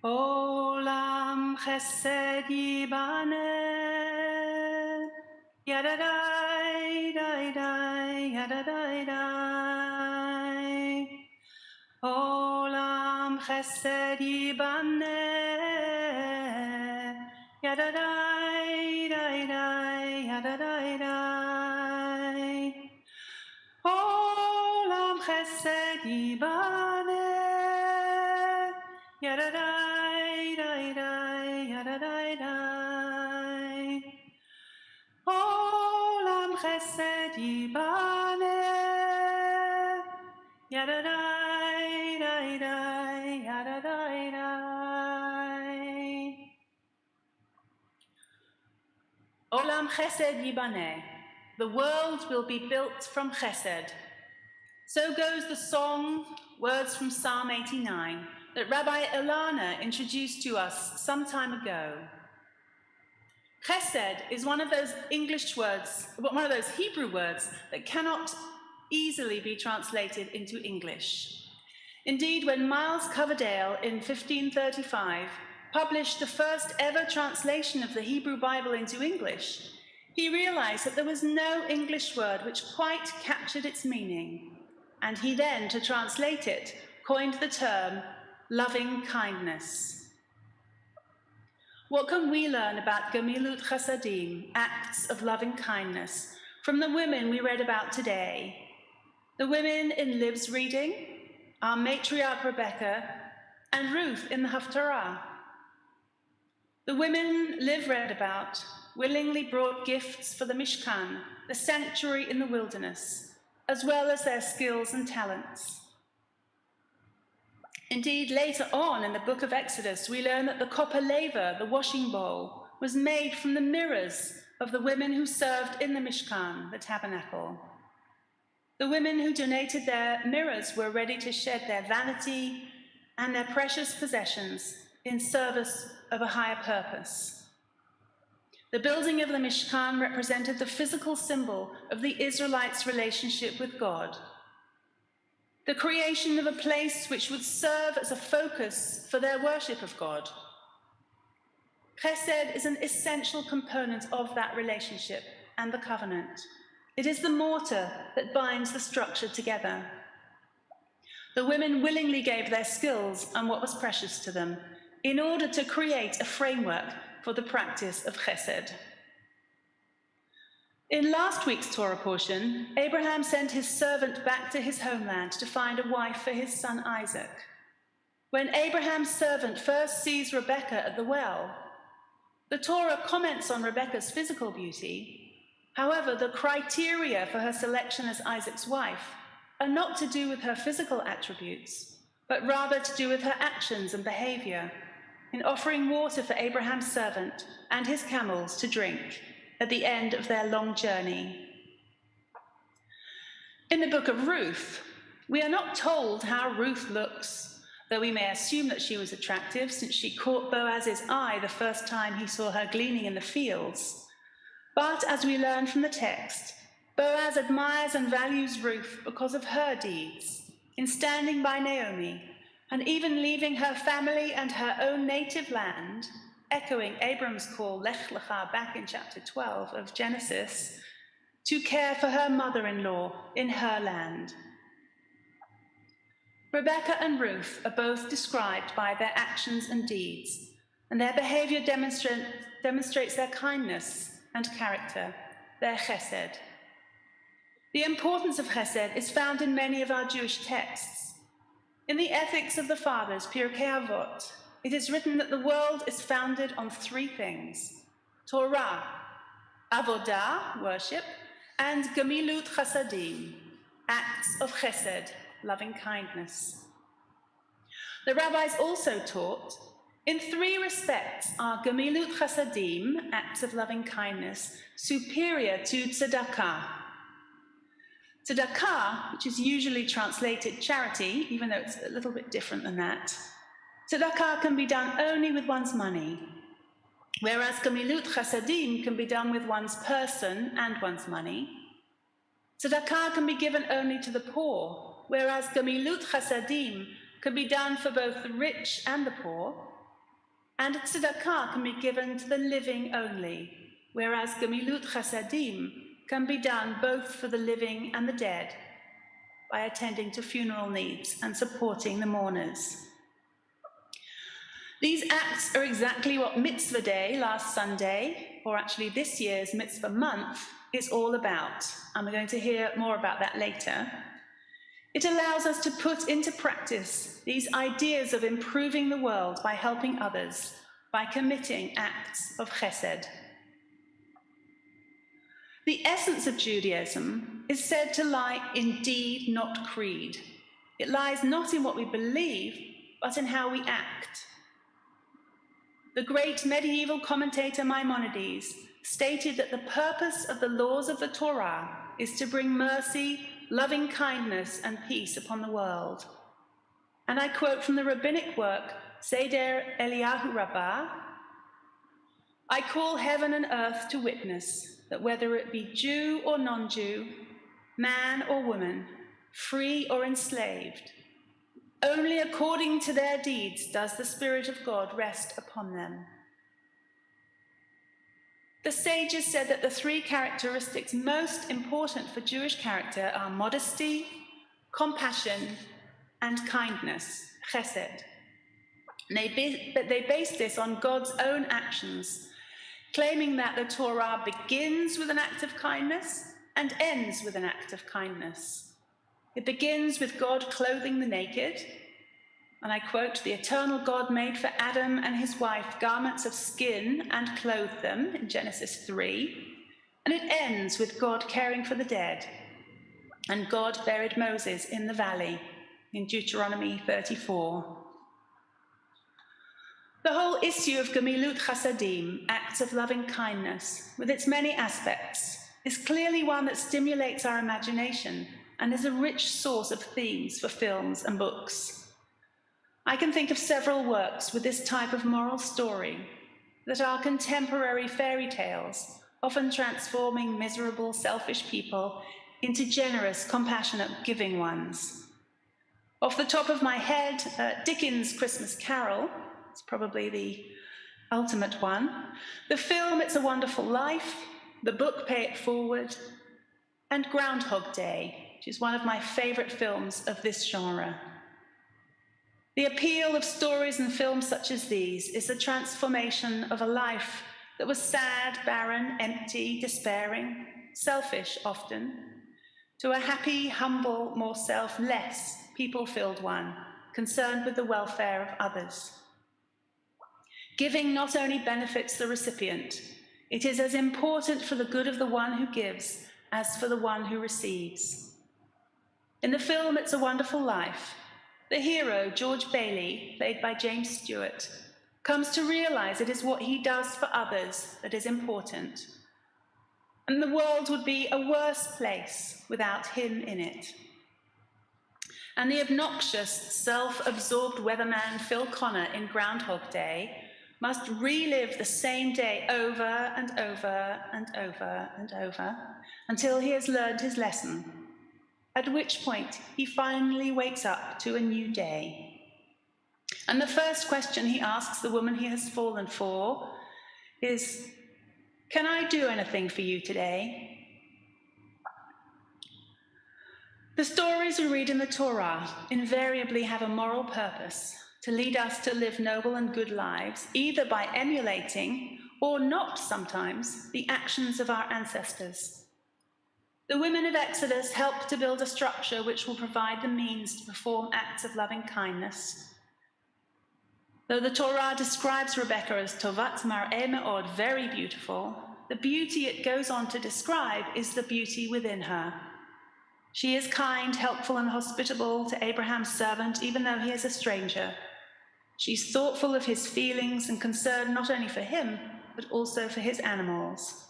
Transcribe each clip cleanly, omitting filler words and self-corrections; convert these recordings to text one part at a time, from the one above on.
Olam chesed yibane, yadadai, dai, dai, yadadai, dai. Olam chesed yibane, yadadai, dai, dai, yadadai, dai. Olam chesed yibane, yadadai, dai, dai, yadadai, dai. Olam chesed yibane, yadadai, dai, dai, yadadai, dai. Olam chesed yibane. The world will be built from chesed. So goes the song, words from Psalm 89, that Rabbi Ilana introduced to us some time ago. Chesed is one of those English words, one of those Hebrew words that cannot easily be translated into English. Indeed, when Miles Coverdale in 1535 published the first ever translation of the Hebrew Bible into English, he realized that there was no English word which quite captured its meaning, and he then, to translate it, coined the term loving kindness. What can we learn about Gemilut Chasadim, acts of loving kindness, from the women we read about today? The women in Liv's reading, our matriarch Rebecca, and Ruth in the Haftarah. The women Liv read about willingly brought gifts for the Mishkan, the sanctuary in the wilderness, as well as their skills and talents. Indeed, later on in the book of Exodus, we learn that the copper laver, the washing bowl, was made from the mirrors of the women who served in the Mishkan, the tabernacle. The women who donated their mirrors were ready to shed their vanity and their precious possessions in service of a higher purpose. The building of the Mishkan represented the physical symbol of the Israelites' relationship with God. The creation of a place which would serve as a focus for their worship of God. Chesed is an essential component of that relationship and the covenant. It is the mortar that binds the structure together. The women willingly gave their skills and what was precious to them in order to create a framework for the practice of chesed. In last week's Torah portion, Abraham sent his servant back to his homeland to find a wife for his son Isaac. When Abraham's servant first sees Rebekah at the well, the Torah comments on Rebekah's physical beauty. However, the criteria for her selection as Isaac's wife are not to do with her physical attributes, but rather to do with her actions and behavior in offering water for Abraham's servant and his camels to drink at the end of their long journey. In the book of Ruth, we are not told how Ruth looks, though we may assume that she was attractive since she caught Boaz's eye the first time he saw her gleaning in the fields. But as we learn from the text, Boaz admires and values Ruth because of her deeds in standing by Naomi and even leaving her family and her own native land, echoing Abram's call, Lech Lecha, back in chapter 12 of Genesis, to care for her mother-in-law in her land. Rebekah and Ruth are both described by their actions and deeds, and their behavior demonstrates their kindness and character, their chesed. The importance of chesed is found in many of our Jewish texts. In the Ethics of the Fathers, Pirkei Avot, it is written that the world is founded on three things: Torah, avodah, worship, and gemilut chasadim, acts of chesed, loving kindness. The rabbis also taught, in three respects are gemilut chasadim, acts of loving kindness, superior to tzedakah. Tzedakah, which is usually translated charity, even though it's a little bit different than that, tzedakah can be done only with one's money, whereas gemilut chasadim can be done with one's person and one's money. Tzedakah can be given only to the poor, whereas gemilut chasadim can be done for both the rich and the poor, And tzedakah can be given to the living only, whereas gemilut chasadim can be done both for the living and the dead by attending to funeral needs and supporting the mourners. These acts are exactly what Mitzvah Day last Sunday, or actually this year's Mitzvah Month, is all about, and we're going to hear more about that later. It allows us to put into practice these ideas of improving the world by helping others, by committing acts of chesed. The essence of Judaism is said to lie in deed, not creed. It lies not in what we believe, but in how we act. The great medieval commentator Maimonides stated that the purpose of the laws of the Torah is to bring mercy, loving kindness, and peace upon the world. And I quote from the rabbinic work, Seder Eliyahu Rabbah, "I call heaven and earth to witness that whether it be Jew or non-Jew, man or woman, free or enslaved, only according to their deeds does the Spirit of God rest upon them." The sages said that the three characteristics most important for Jewish character are modesty, compassion, and kindness, chesed. But they based this on God's own actions, claiming that the Torah begins with an act of kindness and ends with an act of kindness. It begins with God clothing the naked, and I quote, "The eternal God made for Adam and his wife garments of skin and clothed them," in Genesis 3. And it ends with God caring for the dead. And God buried Moses in the valley, in Deuteronomy 34. The whole issue of gemilut chasadim, acts of loving kindness, with its many aspects, is clearly one that stimulates our imagination and is a rich source of themes for films and books. I can think of several works with this type of moral story that are contemporary fairy tales, often transforming miserable, selfish people into generous, compassionate, giving ones. Off the top of my head, Dickens' Christmas Carol is probably the ultimate one. The film It's a Wonderful Life, the book Pay It Forward, and Groundhog Day, which is one of my favorite films of this genre. The appeal of stories and films such as these is the transformation of a life that was sad, barren, empty, despairing, selfish often, to a happy, humble, more selfless, people-filled one, concerned with the welfare of others. Giving not only benefits the recipient, it is as important for the good of the one who gives as for the one who receives. In the film It's a Wonderful Life, the hero, George Bailey, played by James Stewart, comes to realize it is what he does for others that is important, and the world would be a worse place without him in it. And the obnoxious, self-absorbed weatherman Phil Connor in Groundhog Day must relive the same day over and over and over and over until he has learned his lesson, at which point he finally wakes up to a new day. And the first question he asks the woman he has fallen for is, "Can I do anything for you today?" The stories we read in the Torah invariably have a moral purpose to lead us to live noble and good lives, either by emulating, or not sometimes, the actions of our ancestors. The women of Exodus help to build a structure which will provide the means to perform acts of loving kindness. Though the Torah describes Rebecca as Tovat Mar'eh Me'od, very beautiful, the beauty it goes on to describe is the beauty within her. She is kind, helpful, and hospitable to Abraham's servant, even though he is a stranger. She's thoughtful of his feelings and concerned not only for him, but also for his animals.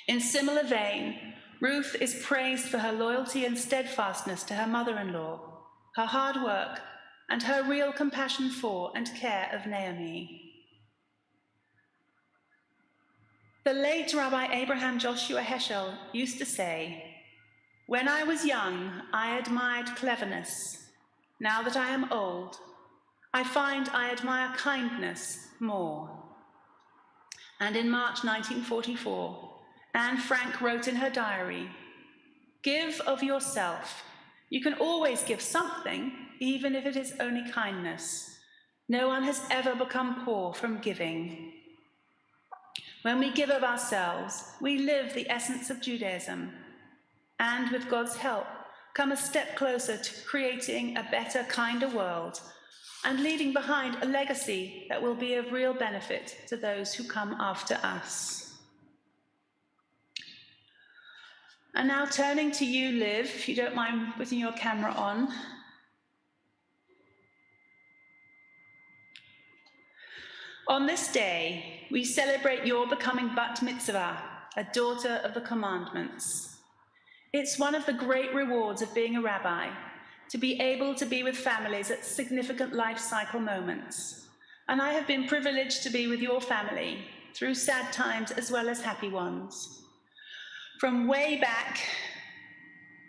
In similar vein, Ruth is praised for her loyalty and steadfastness to her mother-in-law, her hard work, and her real compassion for and care of Naomi. The late Rabbi Abraham Joshua Heschel used to say, "When I was young, I admired cleverness. Now that I am old, I find I admire kindness more. And in March 1944, Anne Frank wrote in her diary, "Give of yourself. You can always give something, even if it is only kindness. No one has ever become poor from giving." When we give of ourselves, we live the essence of Judaism, and with God's help, come a step closer to creating a better, kinder world and leaving behind a legacy that will be of real benefit to those who come after us. And now turning to you, Liv, if you don't mind putting your camera on. On this day, we celebrate your becoming Bat Mitzvah, a daughter of the commandments. It's one of the great rewards of being a rabbi, to be able to be with families at significant life cycle moments. And I have been privileged to be with your family through sad times as well as happy ones. From way back,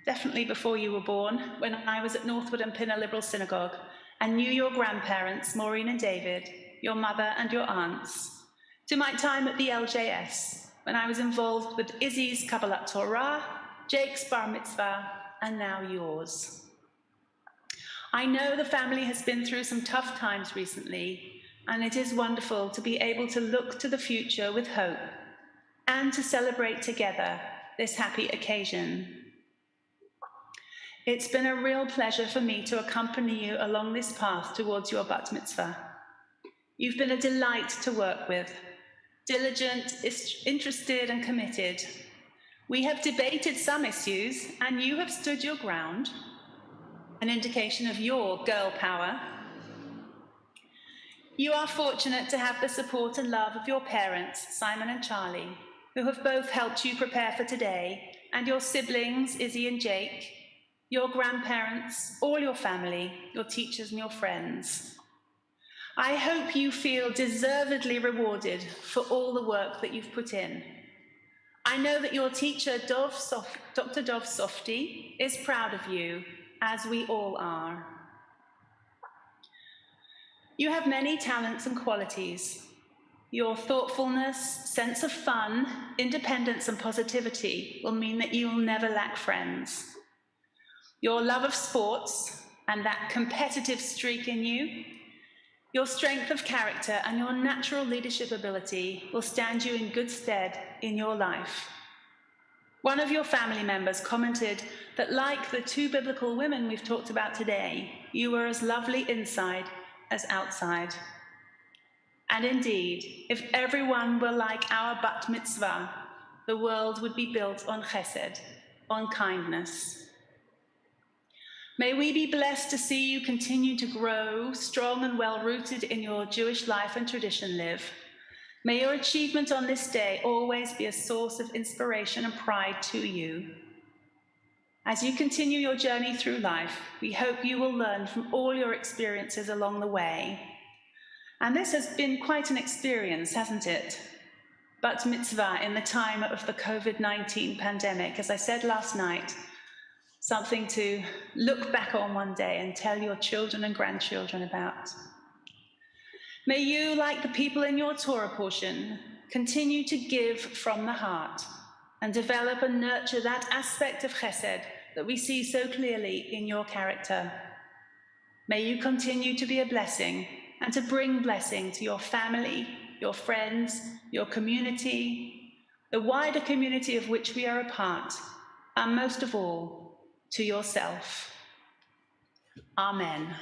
definitely before you were born, when I was at Northwood and Pinner Liberal Synagogue and knew your grandparents, Maureen and David, your mother and your aunts, to my time at the LJS, when I was involved with Izzy's Kabbalat Torah, Jake's Bar Mitzvah, and now yours. I know the family has been through some tough times recently, and it is wonderful to be able to look to the future with hope and to celebrate together this happy occasion. It's been a real pleasure for me to accompany you along this path towards your Bat Mitzvah. You've been a delight to work with, diligent, interested, and committed. We have debated some issues, and you have stood your ground, an indication of your girl power. You are fortunate to have the support and love of your parents, Simon and Charlie, who have both helped you prepare for today, and your siblings, Izzy and Jake, your grandparents, all your family, your teachers and your friends. I hope you feel deservedly rewarded for all the work that you've put in. I know that your teacher, Dr. Dov Softy, is proud of you, as we all are. You have many talents and qualities. Your thoughtfulness, sense of fun, independence, and positivity will mean that you will never lack friends. Your love of sports and that competitive streak in you, your strength of character and your natural leadership ability will stand you in good stead in your life. One of your family members commented that, like the two biblical women we've talked about today, you were as lovely inside as outside. And indeed, if everyone were like our Bat Mitzvah, the world would be built on chesed, on kindness. May we be blessed to see you continue to grow, strong and well-rooted in your Jewish life and tradition, Liv. May your achievement on this day always be a source of inspiration and pride to you. As you continue your journey through life, we hope you will learn from all your experiences along the way. And this has been quite an experience, hasn't it? Bat Mitzvah in the time of the COVID-19 pandemic, as I said last night, something to look back on one day and tell your children and grandchildren about. May you, like the people in your Torah portion, continue to give from the heart and develop and nurture that aspect of chesed that we see so clearly in your character. May you continue to be a blessing and to bring blessing to your family, your friends, your community, the wider community of which we are a part, and most of all, to yourself. Amen.